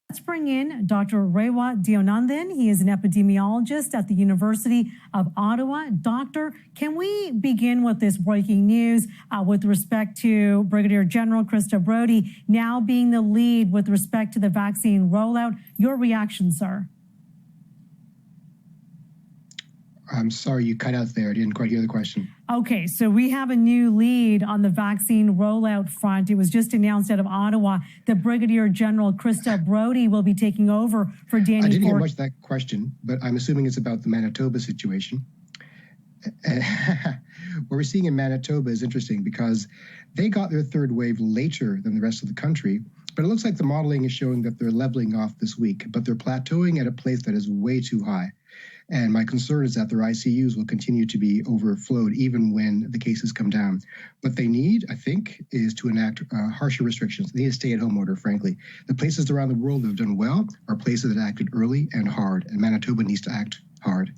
Let's bring in Dr. Raywat Deonandan. He is an epidemiologist at the University of Ottawa. Doctor, can we begin with this breaking news with respect to Brigadier General Krista Brody now being the lead with respect to the vaccine rollout? Your reaction, sir? I'm sorry, you cut out there. I didn't quite hear the question. Okay, so we have a new lead on the vaccine rollout front. It was just announced out of Ottawa that Brigadier General Krista Brody will be taking over for Danny I didn't hear much of that question, but I'm assuming it's about the Manitoba situation. What we're seeing in Manitoba is interesting because they got their third wave later than the rest of the country, but it looks like the modeling is showing that they're leveling off this week, but they're plateauing at a place that is way too high. And my concern is that their ICUs will continue to be overflowed even when the cases come down. What they need, I think, is to enact harsher restrictions. They need a stay-at-home order, frankly. The places around the world that have done well are places that acted early and hard, and Manitoba needs to act hard.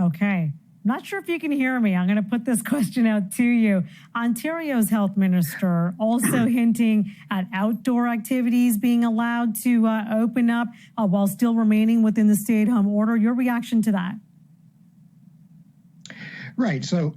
Okay. Not sure if you can hear me. I'm going to put this question out to you. Ontario's health minister also hinting at outdoor activities being allowed to open up while still remaining within the stay-at-home order. Your reaction to that? Right. So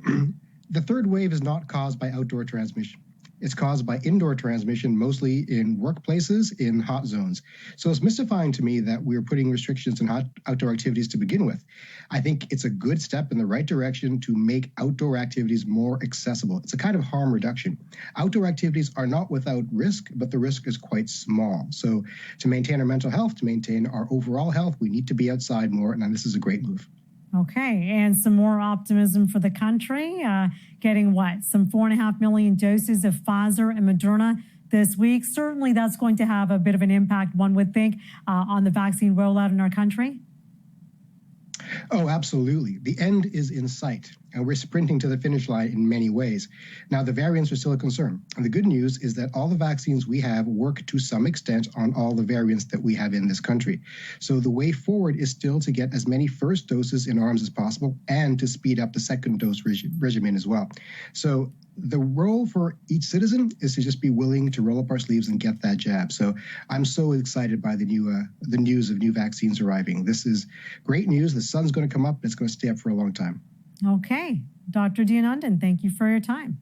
the third wave is not caused by outdoor transmission. It's caused by indoor transmission, mostly in workplaces, in hot zones. So it's mystifying to me that we're putting restrictions on outdoor activities to begin with. I think it's a good step in the right direction to make outdoor activities more accessible. It's a kind of harm reduction. Outdoor activities are not without risk, but the risk is quite small. So to maintain our mental health, to maintain our overall health, we need to be outside more, and this is a great move. Okay, and some more optimism for the country, getting what? Some 4.5 million doses of Pfizer and Moderna this week. Certainly that's going to have a bit of an impact, one would think, on the vaccine rollout in our country. Oh, absolutely. The end is in sight, and we're sprinting to the finish line in many ways. Now, the variants are still a concern, and the good news is that all the vaccines we have work to some extent on all the variants that we have in this country. So the way forward is still to get as many first doses in arms as possible and to speed up the second dose regimen as well. So the role for each citizen is to just be willing to roll up our sleeves and get that jab. So I'm so excited by the news of new vaccines arriving. This is great news. The sun's going to come up. It's going to stay up for a long time. Okay. Dr. Deonandan, thank you for your time.